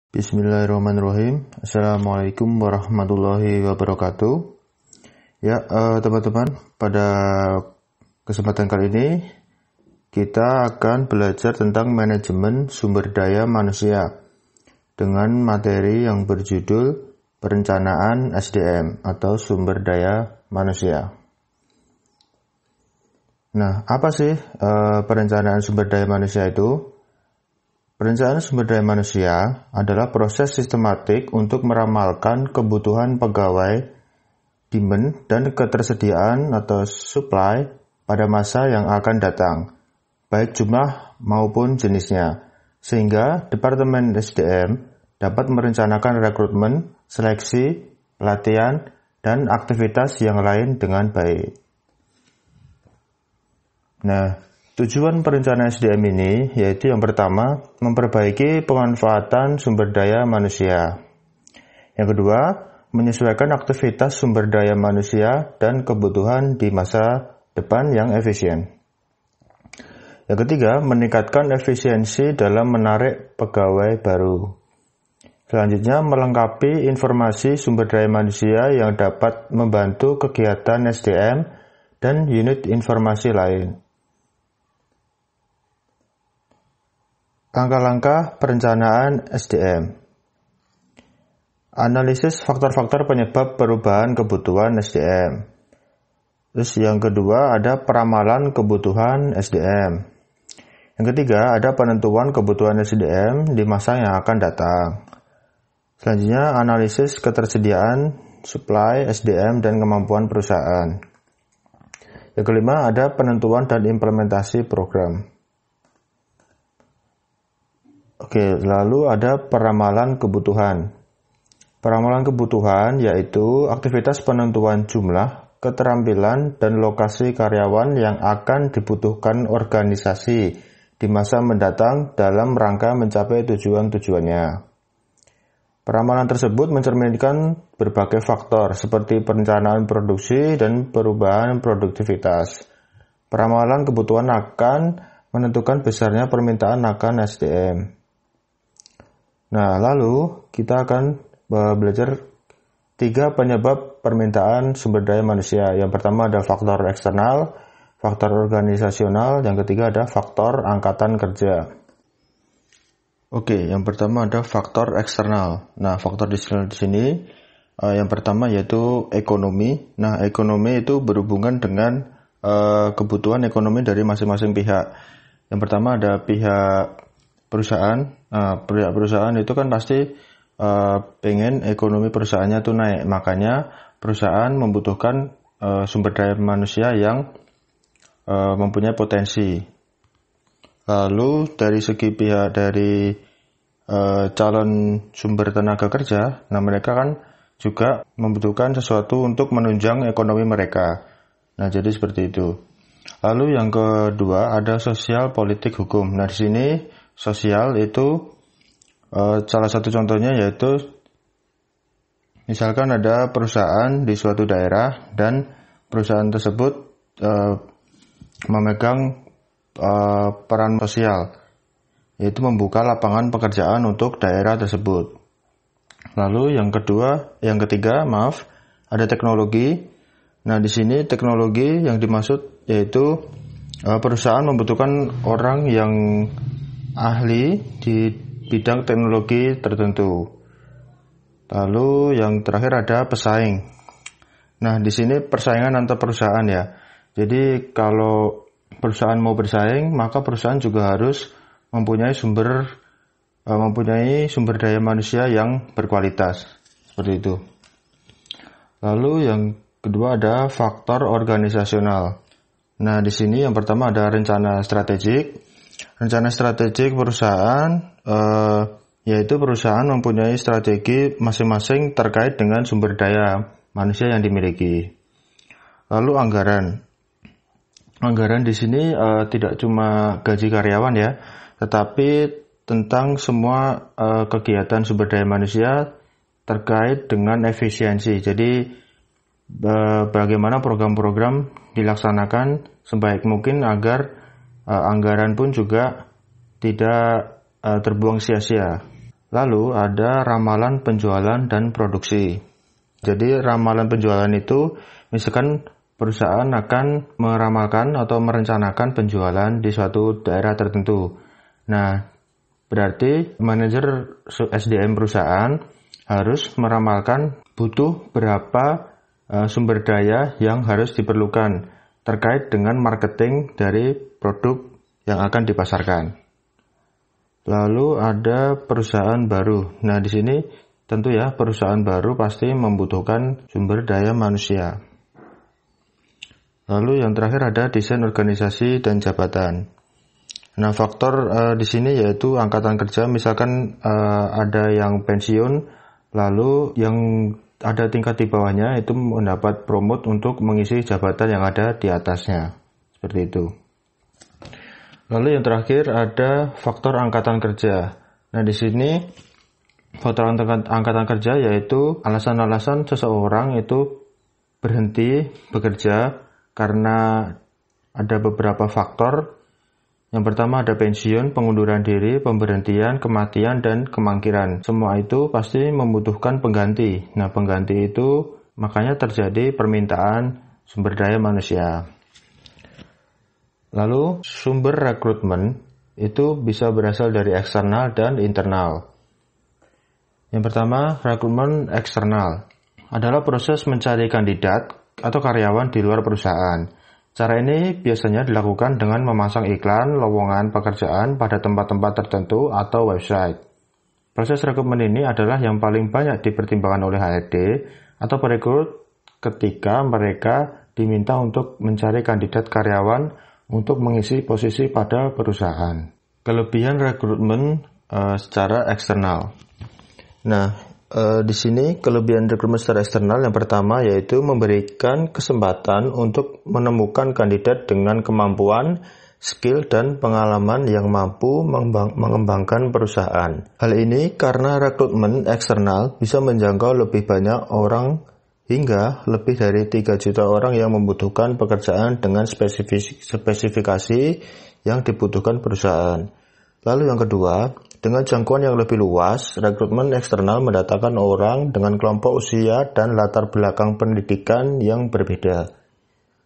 Bismillahirrahmanirrahim. Assalamualaikum warahmatullahi wabarakatuh. Ya, teman-teman, pada kesempatan kali ini kita akan belajar tentang manajemen sumber daya manusia dengan materi yang berjudul Perencanaan SDM atau sumber daya manusia. Nah, apa sih perencanaan sumber daya manusia itu? Perencanaan sumber daya manusia adalah proses sistematik untuk meramalkan kebutuhan pegawai, demand, dan ketersediaan atau supply pada masa yang akan datang, baik jumlah maupun jenisnya, sehingga Departemen SDM dapat merencanakan rekrutmen, seleksi, pelatihan, dan aktivitas yang lain dengan baik. Nah, tujuan perencanaan SDM ini yaitu yang pertama, memperbaiki pemanfaatan sumber daya manusia. Yang kedua, menyesuaikan aktivitas sumber daya manusia dan kebutuhan di masa depan yang efisien. Yang ketiga, meningkatkan efisiensi dalam menarik pegawai baru. Selanjutnya, melengkapi informasi sumber daya manusia yang dapat membantu kegiatan SDM dan unit informasi lain. Langkah-langkah perencanaan SDM. Analisis faktor-faktor penyebab perubahan kebutuhan SDM. Terus yang kedua ada peramalan kebutuhan SDM. Yang ketiga ada penentuan kebutuhan SDM di masa yang akan datang. Selanjutnya analisis ketersediaan supply SDM dan kemampuan perusahaan. Yang kelima ada penentuan dan implementasi program. Oke, lalu ada peramalan kebutuhan. Peramalan kebutuhan yaitu aktivitas penentuan jumlah, keterampilan, dan lokasi karyawan yang akan dibutuhkan organisasi di masa mendatang dalam rangka mencapai tujuan-tujuannya. Peramalan tersebut mencerminkan berbagai faktor seperti perencanaan produksi dan perubahan produktivitas. Peramalan kebutuhan akan menentukan besarnya permintaan akan SDM. Nah, lalu kita akan belajar 3 penyebab permintaan sumber daya manusia. Yang pertama ada faktor eksternal, faktor organisasional, yang ketiga ada faktor angkatan kerja. Oke, yang pertama ada faktor eksternal. Nah, faktor eksternal di sini yang pertama yaitu ekonomi. Nah, ekonomi itu berhubungan dengan kebutuhan ekonomi dari masing-masing pihak. Yang pertama ada pihak perusahaan. Pihak perusahaan itu kan pasti pengen ekonomi perusahaannya tuh naik, makanya perusahaan membutuhkan sumber daya manusia yang mempunyai potensi. Lalu dari segi pihak dari calon sumber tenaga kerja, nah mereka kan juga membutuhkan sesuatu untuk menunjang ekonomi mereka. Nah, jadi seperti itu. Lalu yang kedua ada sosial, politik, hukum. Nah, di sini sosial itu salah satu contohnya yaitu misalkan ada perusahaan di suatu daerah dan perusahaan tersebut memegang peran sosial, yaitu membuka lapangan pekerjaan untuk daerah tersebut. Lalu yang ketiga ada teknologi. Nah, di sini teknologi yang dimaksud yaitu perusahaan membutuhkan orang yang ahli di bidang teknologi tertentu. Lalu yang terakhir ada pesaing. Nah, di sini persaingan antar perusahaan ya. Jadi kalau perusahaan mau bersaing, maka perusahaan juga harus mempunyai sumber daya manusia yang berkualitas. Seperti itu. Lalu yang kedua ada faktor organisasional. Nah, di sini yang pertama ada rencana strategik. Rencana strategik perusahaan yaitu perusahaan mempunyai strategi masing-masing terkait dengan sumber daya manusia yang dimiliki. Lalu anggaran. Anggaran di sini tidak cuma gaji karyawan ya, tetapi tentang semua kegiatan sumber daya manusia terkait dengan efisiensi. Jadi bagaimana program-program dilaksanakan sebaik mungkin agar anggaran pun juga tidak terbuang sia-sia. Lalu ada ramalan penjualan dan produksi. Jadi ramalan penjualan itu misalkan perusahaan akan meramalkan atau merencanakan penjualan di suatu daerah tertentu. Nah, berarti manajer SDM perusahaan harus meramalkan butuh berapa sumber daya yang harus diperlukan terkait dengan marketing dari produk yang akan dipasarkan. Lalu ada perusahaan baru. Nah, di sini tentu ya perusahaan baru pasti membutuhkan sumber daya manusia. Lalu yang terakhir ada desain organisasi dan jabatan. Nah, faktor di sini yaitu angkatan kerja. Misalkan ada yang pensiun, lalu yang ada tingkat di bawahnya itu mendapat promote untuk mengisi jabatan yang ada di atasnya. Seperti itu. Lalu yang terakhir ada faktor angkatan kerja. Nah, di sini faktor angkatan kerja yaitu alasan-alasan seseorang itu berhenti bekerja karena ada beberapa faktor. Yang pertama ada pensiun, pengunduran diri, pemberhentian, kematian, dan kemangkiran. Semua itu pasti membutuhkan pengganti. Nah, pengganti itu makanya terjadi permintaan sumber daya manusia. Lalu sumber rekrutmen itu bisa berasal dari eksternal dan internal. Yang pertama, rekrutmen eksternal adalah proses mencari kandidat atau karyawan di luar perusahaan. Cara ini biasanya dilakukan dengan memasang iklan lowongan pekerjaan pada tempat-tempat tertentu atau website. Proses rekrutmen ini adalah yang paling banyak dipertimbangkan oleh HRD atau perekrut ketika mereka diminta untuk mencari kandidat karyawan untuk mengisi posisi pada perusahaan. Kelebihan rekrutmen secara eksternal. Nah, di sini kelebihan rekrutmen secara eksternal yang pertama yaitu memberikan kesempatan untuk menemukan kandidat dengan kemampuan, skill, dan pengalaman yang mampu mengembangkan perusahaan. Hal ini karena rekrutmen eksternal bisa menjangkau lebih banyak orang hingga lebih dari 3 juta orang yang membutuhkan pekerjaan dengan spesifikasi yang dibutuhkan perusahaan. Lalu yang kedua, dengan jangkauan yang lebih luas, rekrutmen eksternal mendatangkan orang dengan kelompok usia dan latar belakang pendidikan yang berbeda.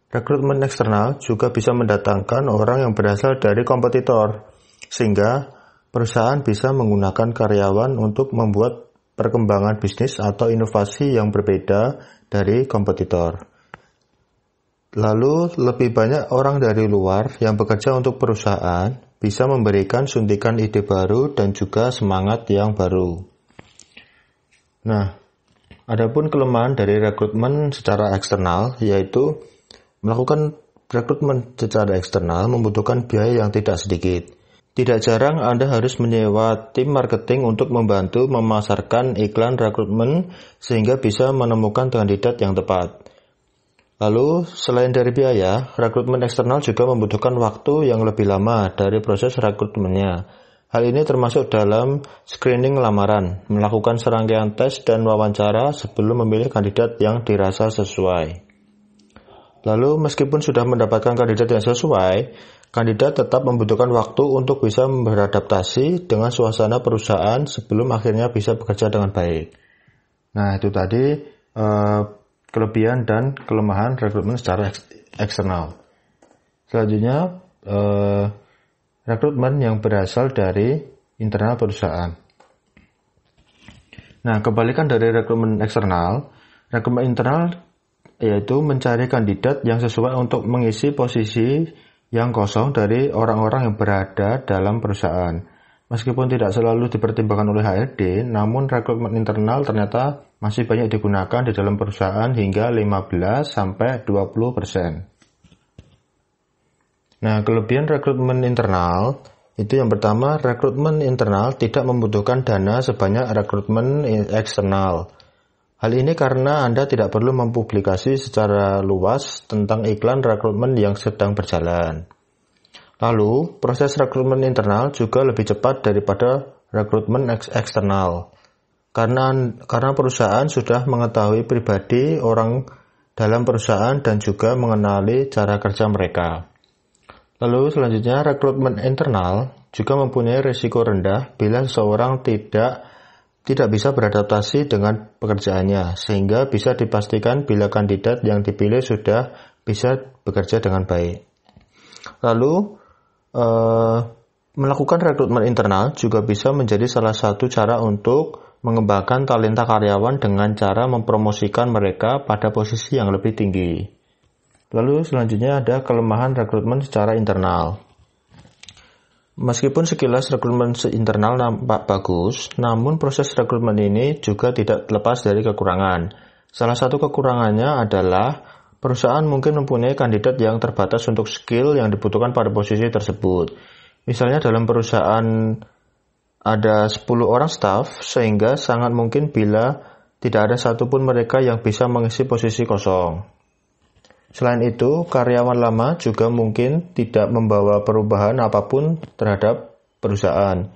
Rekrutmen eksternal juga bisa mendatangkan orang yang berasal dari kompetitor, sehingga perusahaan bisa menggunakan karyawan untuk membuat perkembangan bisnis atau inovasi yang berbeda dari kompetitor. Lalu, lebih banyak orang dari luar yang bekerja untuk perusahaan bisa memberikan suntikan ide baru dan juga semangat yang baru. Nah, adapun kelemahan dari rekrutmen secara eksternal yaitu melakukan rekrutmen secara eksternal membutuhkan biaya yang tidak sedikit. Tidak jarang Anda harus menyewa tim marketing untuk membantu memasarkan iklan rekrutmen sehingga bisa menemukan kandidat yang tepat. Lalu, selain dari biaya, rekrutmen eksternal juga membutuhkan waktu yang lebih lama dari proses rekrutmennya. Hal ini termasuk dalam screening lamaran, melakukan serangkaian tes dan wawancara sebelum memilih kandidat yang dirasa sesuai. Lalu, meskipun sudah mendapatkan kandidat yang sesuai, kandidat tetap membutuhkan waktu untuk bisa beradaptasi dengan suasana perusahaan sebelum akhirnya bisa bekerja dengan baik. Nah, itu tadi kelebihan dan kelemahan rekrutmen secara eksternal. Selanjutnya, rekrutmen yang berasal dari internal perusahaan. Nah, kebalikan dari rekrutmen eksternal, rekrutmen internal yaitu mencari kandidat yang sesuai untuk mengisi posisi yang kosong dari orang-orang yang berada dalam perusahaan. Meskipun tidak selalu dipertimbangkan oleh HRD, namun rekrutmen internal ternyata masih banyak digunakan di dalam perusahaan hingga 15-20%. Nah, kelebihan rekrutmen internal itu yang pertama, rekrutmen internal tidak membutuhkan dana sebanyak rekrutmen eksternal. Hal ini karena Anda tidak perlu mempublikasi secara luas tentang iklan rekrutmen yang sedang berjalan. Lalu, proses rekrutmen internal juga lebih cepat daripada rekrutmen eksternal. Karena perusahaan sudah mengetahui pribadi orang dalam perusahaan dan juga mengenali cara kerja mereka. Lalu selanjutnya, rekrutmen internal juga mempunyai risiko rendah bila seseorang tidak tidak bisa beradaptasi dengan pekerjaannya, sehingga bisa dipastikan bila kandidat yang dipilih sudah bisa bekerja dengan baik. Lalu, melakukan rekrutmen internal juga bisa menjadi salah satu cara untuk mengembangkan talenta karyawan dengan cara mempromosikan mereka pada posisi yang lebih tinggi. Lalu selanjutnya ada kelemahan rekrutmen secara internal. Meskipun sekilas rekrutmen internal nampak bagus, namun proses rekrutmen ini juga tidak lepas dari kekurangan. Salah satu kekurangannya adalah perusahaan mungkin mempunyai kandidat yang terbatas untuk skill yang dibutuhkan pada posisi tersebut. Misalnya dalam perusahaan ada 10 orang staf, sehingga sangat mungkin bila tidak ada satupun mereka yang bisa mengisi posisi kosong. Selain itu, karyawan lama juga mungkin tidak membawa perubahan apapun terhadap perusahaan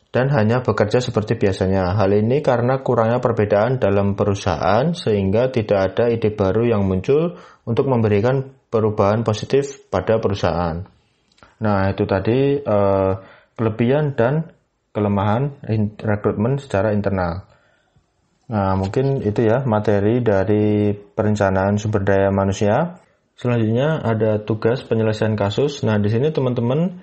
dan hanya bekerja seperti biasanya. Hal ini karena kurangnya perbedaan dalam perusahaan sehingga tidak ada ide baru yang muncul untuk memberikan perubahan positif pada perusahaan. Nah, itu tadi kelebihan dan kelemahan rekrutmen secara internal. Nah, mungkin itu ya materi dari perencanaan sumber daya manusia. Selanjutnya ada tugas penyelesaian kasus. Nah, di sini teman-teman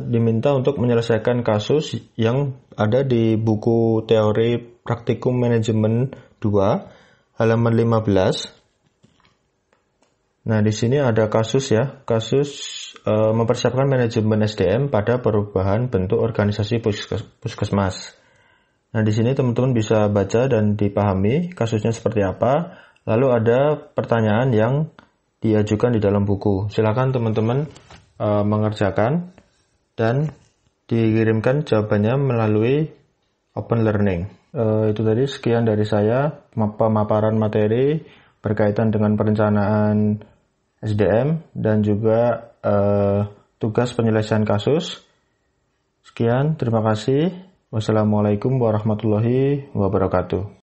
diminta untuk menyelesaikan kasus yang ada di buku teori praktikum manajemen 2 halaman 15. Nah, di sini ada kasus ya, kasus mempersiapkan manajemen SDM pada perubahan bentuk organisasi puskesmas. Nah, di sini teman-teman bisa baca dan dipahami kasusnya seperti apa. Lalu ada pertanyaan yang diajukan di dalam buku. Silakan teman-teman mengerjakan dan dikirimkan jawabannya melalui Open Learning. Itu tadi sekian dari saya, pemaparan materi berkaitan dengan perencanaan SDM dan juga tugas penyelesaian kasus. Sekian, terima kasih. Wassalamualaikum warahmatullahi wabarakatuh.